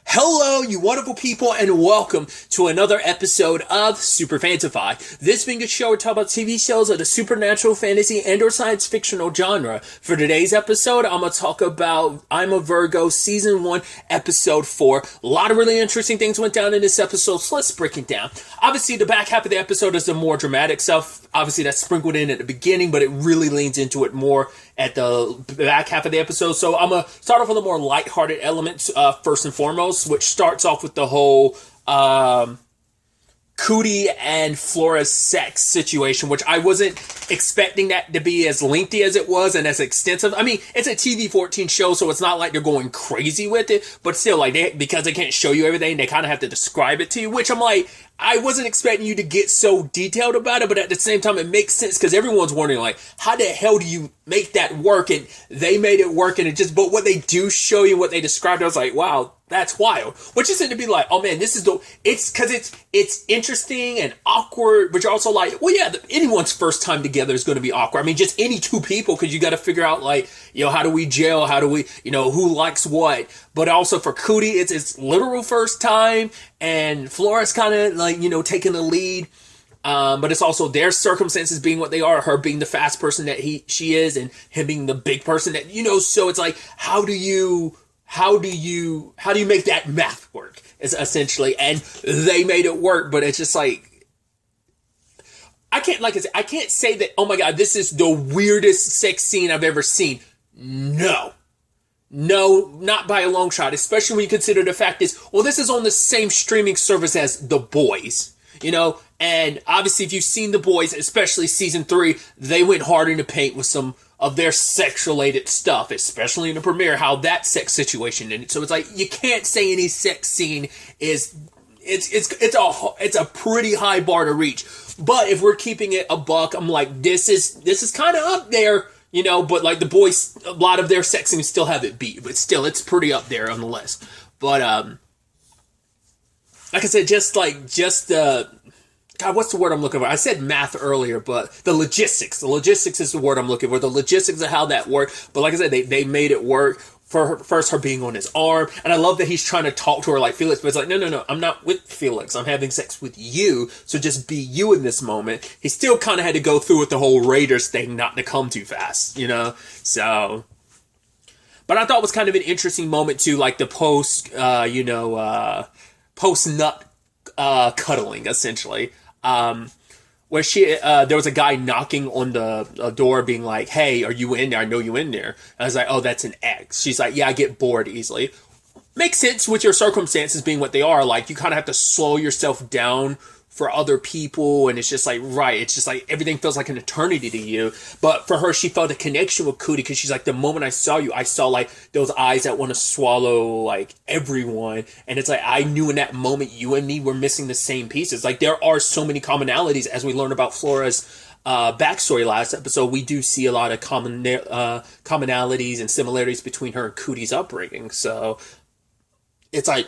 Hello, you wonderful people, and welcome to another episode of Super-Fanta-Fi. This being a show where we talk about TV shows of the supernatural, fantasy, and/or science fictional genre. For today's episode, I'm going to talk about I'm a Virgo, Season 1, Episode 4. A lot of really interesting things went down in this episode, so let's break it down. Obviously, the back half of the episode is the more dramatic stuff. Obviously, that's sprinkled in at the beginning, but it really leans into it more at the back half of the episode. So I'm going to start off with the more lighthearted elements first and foremost, which starts off with the whole Cootie and Flora's sex situation, which I wasn't expecting that to be as lengthy as it was and as extensive. I mean, it's a TV-14 show, so it's not like they're going crazy with it, but still, like, because they can't show you everything, they kind of have to describe it to you, which I'm like, I wasn't expecting you to get so detailed about it, but at the same time, it makes sense, because everyone's wondering, like, how the hell do you make that work? And they made it work, and but what they do show you, what they described, I was like, wow, that's wild. Which isn't to be like, oh man, this is it's because it's interesting and awkward, but you're also like, well, yeah, anyone's first time together is going to be awkward. I mean, just any two people, because you got to figure out, like, how do we gel? How do we, who likes what? But also for Cootie, it's literal first time, and Flora's kind of like, taking the lead. But it's also their circumstances being what they are, her being the fast person that she is, and him being the big person that, so it's like, how do you make that math work, is essentially, and they made it work, but it's just like, I can't say that, oh my god, this is the weirdest sex scene I've ever seen. No, not by a long shot, especially when you consider the fact is, well, this is on the same streaming service as The Boys, and obviously if you've seen The Boys, especially season 3, they went hard in the paint with some of their sex-related stuff, especially in the premiere, how that sex situation ended. So it's like, you can't say any sex scene is, it's a pretty high bar to reach. But if we're keeping it a buck, I'm like, this is kind of up there, but like The Boys, a lot of their sex scenes still have it beat, but still, it's pretty up there on the list. But, like I said, God, what's the word I'm looking for? I said math earlier, but the logistics. The logistics is the word I'm looking for. The logistics of how that worked. But like I said, they made it work. For her being on his arm. And I love that he's trying to talk to her like Felix, but it's like, no, I'm not with Felix. I'm having sex with you. So just be you in this moment. He still kind of had to go through with the whole Raiders thing, not to come too fast, So, but I thought it was kind of an interesting moment too, like the post-nut cuddling, essentially. Where there was a guy knocking on the door being like, hey, are you in there? I know you in there. I was like, oh, that's an ex. She's like, yeah, I get bored easily. Makes sense with your circumstances being what they are. Like, you kind of have to slow yourself down for other people, and it's just like, right, it's just like, everything feels like an eternity to you. But for her, she felt a connection with Cootie, because she's like, the moment I saw you, I saw like those eyes that want to swallow like everyone, and it's like, I knew in that moment you and me were missing the same pieces. Like, there are so many commonalities as we learn about Flora's backstory last episode. We do see a lot of commonalities and similarities between her and Cootie's upbringing, so it's like,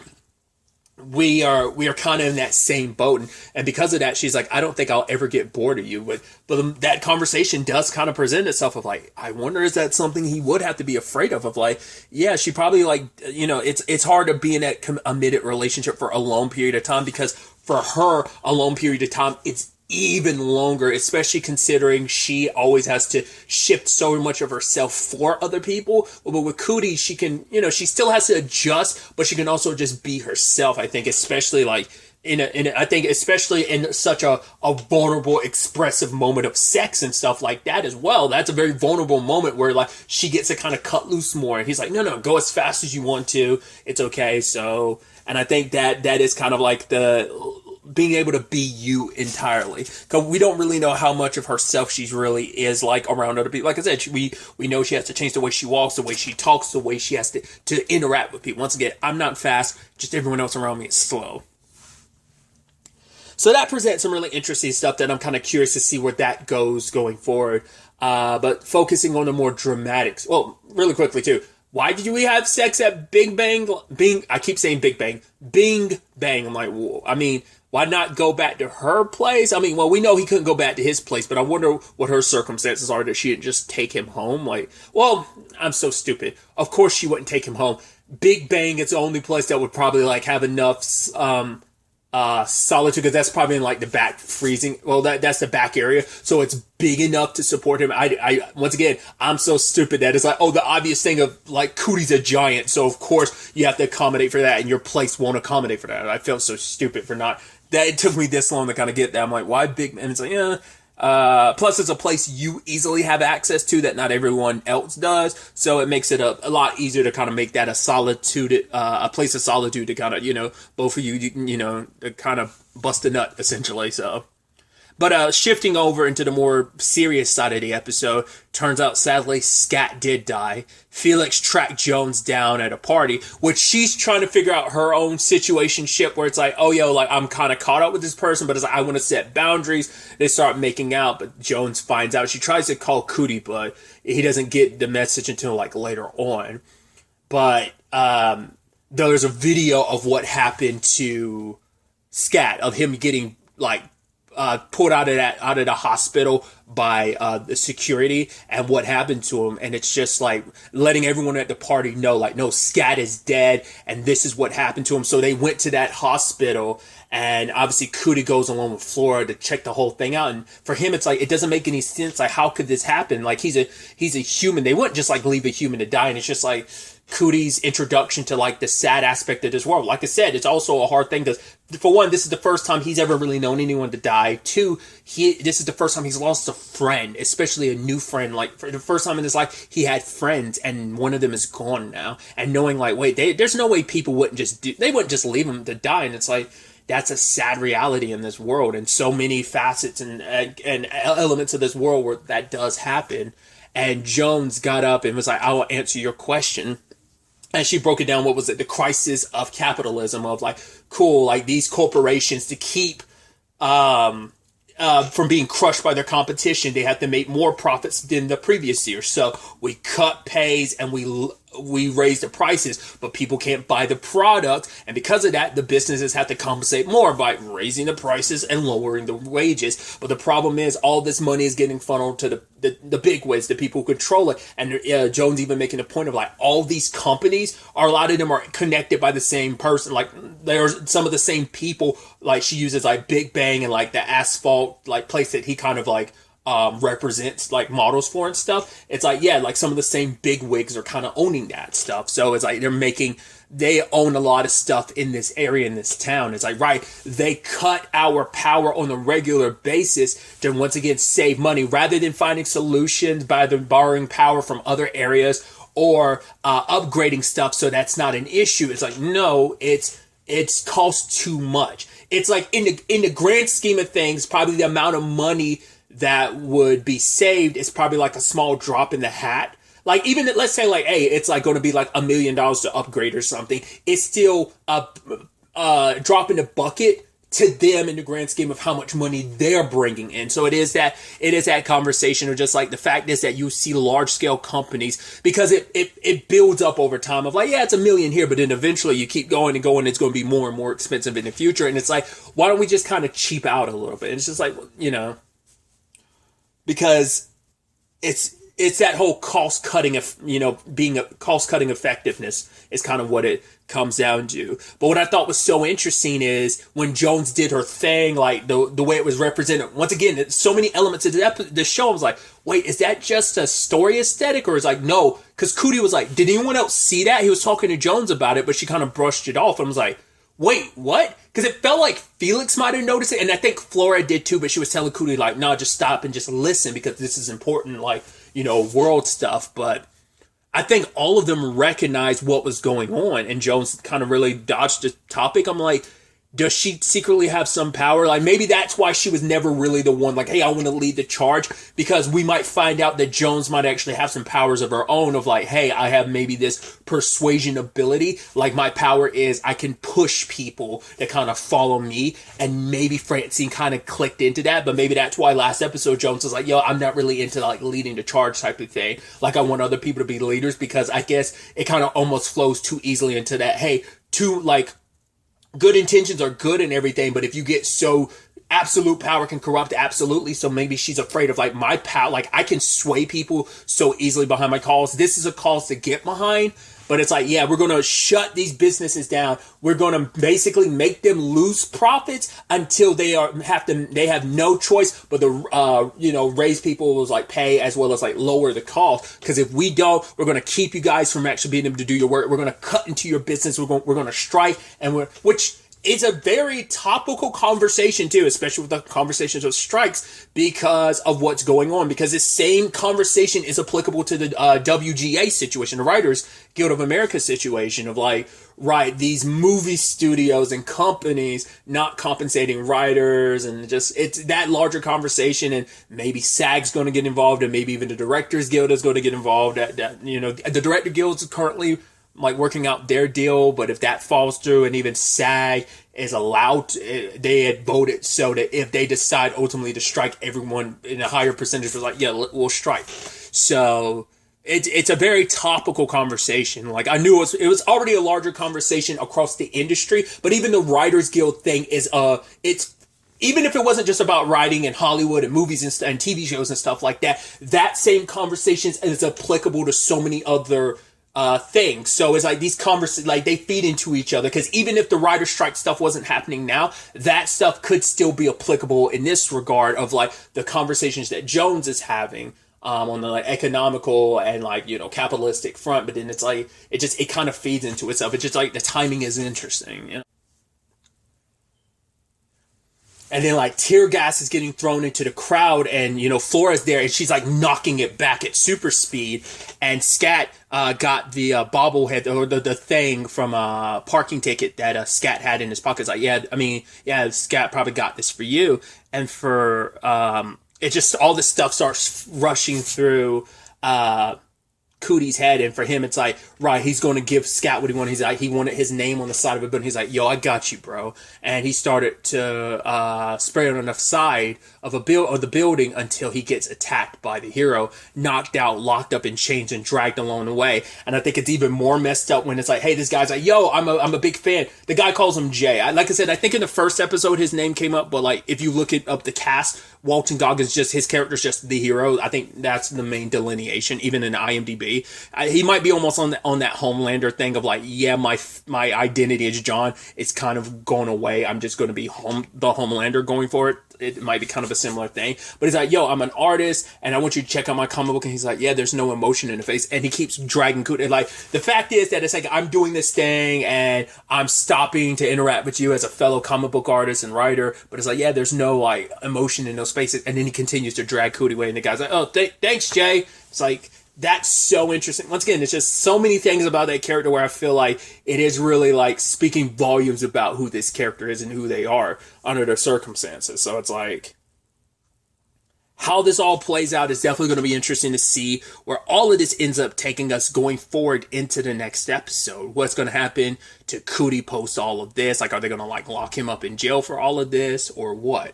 we are kind of in that same boat, and because of that, she's like, I don't think I'll ever get bored of you. But that conversation does kind of present itself of like, I wonder, is that something he would have to be afraid of like, yeah, she probably like, it's hard to be in that committed relationship for a long period of time, because for her, a long period of time, it's even longer, especially considering she always has to shift so much of herself for other people. But with Cootie, she can, she still has to adjust, but she can also just be herself, I think, especially like especially in such a vulnerable, expressive moment of sex and stuff like that as well. That's a very vulnerable moment where like she gets to kind of cut loose more, and he's like, no, go as fast as you want to. It's okay. So, and I think that is kind of like the being able to be you entirely, because we don't really know how much of herself she really is like around other people. Like I said, we know she has to change the way she walks, the way she talks, the way she has to interact with people. Once again, I'm not fast, just everyone else around me is slow. So that presents some really interesting stuff that I'm kind of curious to see where that goes going forward. But focusing on the more dramatics. Well, really quickly too. Why did we have sex at Bing Bang? I keep saying Big Bang. Bing Bang. I'm like, whoa. I mean, why not go back to her place? I mean, well, we know he couldn't go back to his place, but I wonder what her circumstances are that she didn't just take him home. Like, well, I'm so stupid. Of course she wouldn't take him home. Big Bang is the only place that would probably like have enough solitude, because that's probably in like the back freezing. Well, that's the back area, so it's big enough to support him. I once again, I'm so stupid that it's like, oh, the obvious thing of like Cootie's a giant, so of course you have to accommodate for that, and your place won't accommodate for that. I felt so stupid for not. That it took me this long to kind of get that. I'm like, why big? And it's like, yeah. Plus, it's a place you easily have access to that not everyone else does, so it makes it a lot easier to kind of make that a place of solitude to kind of, both of you, to kind of bust a nut, essentially, so. But shifting over into the more serious side of the episode, turns out sadly Scat did die. Felix tracked Jones down at a party, which she's trying to figure out her own situationship, where it's like, oh yo, like I'm kind of caught up with this person, but it's like I want to set boundaries. They start making out, but Jones finds out. She tries to call Cootie, but he doesn't get the message until like later on. But there's a video of what happened to Scat, of him getting like pulled out of the hospital by the security, and what happened to him, and it's just like letting everyone at the party know, like, no, Scat is dead, and this is what happened to him. So they went to that hospital, and obviously Cootie goes along with Flora to check the whole thing out, and for him it's like it doesn't make any sense. Like, how could this happen? Like, he's a human. They wouldn't just like leave a human to die, and it's just like Cootie's introduction to like the sad aspect of this world. Like I said, it's also a hard thing because, for one, this is the first time he's ever really known anyone to die. Two, this is the first time he's lost a friend, especially a new friend. Like, for the first time in his life, he had friends, and one of them is gone now. And knowing like, wait, there's no way people wouldn't just leave him to die. And it's like, that's a sad reality in this world, and so many facets and elements of this world where that does happen. And Jones got up and was like, I will answer your question. And she broke it down. What was it? The crisis of capitalism, of like, cool, like these corporations, to keep from being crushed by their competition, they have to make more profits than the previous year. So we cut pays and we raise the prices, but people can't buy the product, and because of that, the businesses have to compensate more by raising the prices and lowering the wages. But the problem is, all this money is getting funneled to the big wigs, the people who control it. And Jones even making a point of like, all these companies a lot of them are connected by the same person. Like, there's some of the same people. Like, she uses like Big Bang and like the asphalt like place that he kind of like represents like models for and stuff. It's like, yeah, like some of the same big wigs are kind of owning that stuff. So it's like they own a lot of stuff in this area, in this town. It's like, right, they cut our power on a regular basis to once again save money, rather than finding solutions by borrowing power from other areas or upgrading stuff so that's not an issue. It's like, no, it's cost too much. It's like in the grand scheme of things, probably the amount of money that would be saved is probably like a small drop in the hat. Like, even let's say like, hey, it's like going to be like $1 million to upgrade or something. It's still a drop in the bucket to them in the grand scheme of how much money they're bringing in. So it is that conversation, or just like the fact is that you see large scale companies, because it builds up over time of like, yeah, it's $1 million here, but then eventually you keep going and going, it's going to be more and more expensive in the future. And it's like, why don't we just kind of cheap out a little bit? And it's just like, because it's that whole cost cutting of, being a cost cutting effectiveness is kind of what it comes down to. But what I thought was so interesting is when Jones did her thing, like the way it was represented. Once again, so many elements of the show. I was like, wait, is that just a story aesthetic, or is like, no? Because Cootie was like, did anyone else see that? He was talking to Jones about it, but she kind of brushed it off. And I was like, wait, what? Because it felt like Felix might have noticed it, and I think Flora did too, but she was telling Cootie like, no, just stop and just listen, because this is important, like, world stuff. But I think all of them recognized what was going on, and Jones kind of really dodged the topic. I'm like, does she secretly have some power? Like, maybe that's why she was never really the one, like, hey, I want to lead the charge, because we might find out that Jones might actually have some powers of her own of like, hey, I have maybe this persuasion ability. Like, my power is I can push people to kind of follow me, and maybe Francine kind of clicked into that. But maybe that's why last episode Jones was like, yo, I'm not really into like leading the charge type of thing. Like, I want other people to be leaders, because I guess it kind of almost flows too easily into that, hey, good intentions are good and everything, but if you get so absolute power can corrupt absolutely. So maybe she's afraid of like my power, like I can sway people so easily behind my cause. This is a cause to get behind, But it's like, yeah, we're going to shut these businesses down. We're going to basically make them lose profits until they have no choice but to, raise people's like pay as well as like lower the cost. Because if we don't, we're going to keep you guys from actually being able to do your work. We're going to cut into your business. We're going to strike, which is a very topical conversation too, especially with the conversations of strikes because of what's going on. Because the same conversation is applicable to the WGA situation, the Writers Guild of America situation of like, right, these movie studios and companies not compensating writers, and it's that larger conversation. And maybe SAG's going to get involved, and maybe even the Directors Guild is going to get involved. The Director Guild is currently like working out their deal, but if that falls through, and even SAG is allowed they had voted so that if they decide ultimately to strike, everyone in a higher percentage was like, yeah, we'll strike. So it's a very topical conversation. Like, I knew it was already a larger conversation across the industry, but even the Writers Guild thing is it's, even if it wasn't just about writing in Hollywood and movies and TV shows and stuff like that, that same conversation is applicable to so many other things. So it's like these conversations, like, they feed into each other, because even if the writer strike stuff wasn't happening now, that stuff could still be applicable in this regard of like the conversations that Jones is having on the like economical and like, capitalistic front. But then it's like it kind of feeds into itself. It's just like the timing is interesting. And then like tear gas is getting thrown into the crowd, and Flora's there, and she's like knocking it back at super speed. And Scat got the bobblehead, or the thing from a parking ticket that Scat had in his pocket. It's like, Scat probably got this for you. And for it just, all this stuff starts rushing through Cootie's head, and for him it's like, right, he's going to give Scat what he wanted. He's like, he wanted his name on the side of it, but he's like, yo, I got you, bro. And he started to spray it on the side of the building until he gets attacked by the hero, knocked out, locked up in chains, and dragged along the way. And I think it's even more messed up when it's like, hey, this guy's like, yo, I'm a big fan. The guy calls him Jay. Like I said, I think in the first episode his name came up, but like if you look up the cast, Walton Goggins, just his character's just the hero. I think that's the main delineation, even in IMDb. He might be almost on that Homelander thing of like, yeah, my identity as John is kind of going away. I'm just going to be the Homelander going forward. It might be kind of a similar thing, but he's like, yo, I'm an artist and I want you to check out my comic book. And he's like, yeah, there's no emotion in the face. And he keeps dragging Cootie. Like, the fact is that it's like, I'm doing this thing and I'm stopping to interact with you as a fellow comic book artist and writer. But it's like, yeah, there's no like emotion in those faces. And then he continues to drag Cootie away. And the guy's like, oh, thanks, Jay. It's like, that's so interesting. Once again, it's just so many things about that character where I feel like it is really like speaking volumes about who this character is and who they are under their circumstances. So it's like, how this all plays out is definitely going to be interesting to see where all of this ends up taking us going forward into the next episode. What's going to happen to Cootie post all of this? Like, are they going to like lock him up in jail for all of this, or what?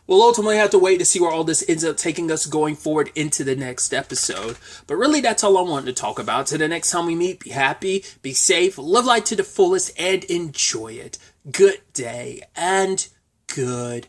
We'll ultimately have to wait to see where all this ends up taking us going forward into the next episode. But really, that's all I wanted to talk about. Till the next time we meet, be happy, be safe, live life to the fullest, and enjoy it. Good day, and good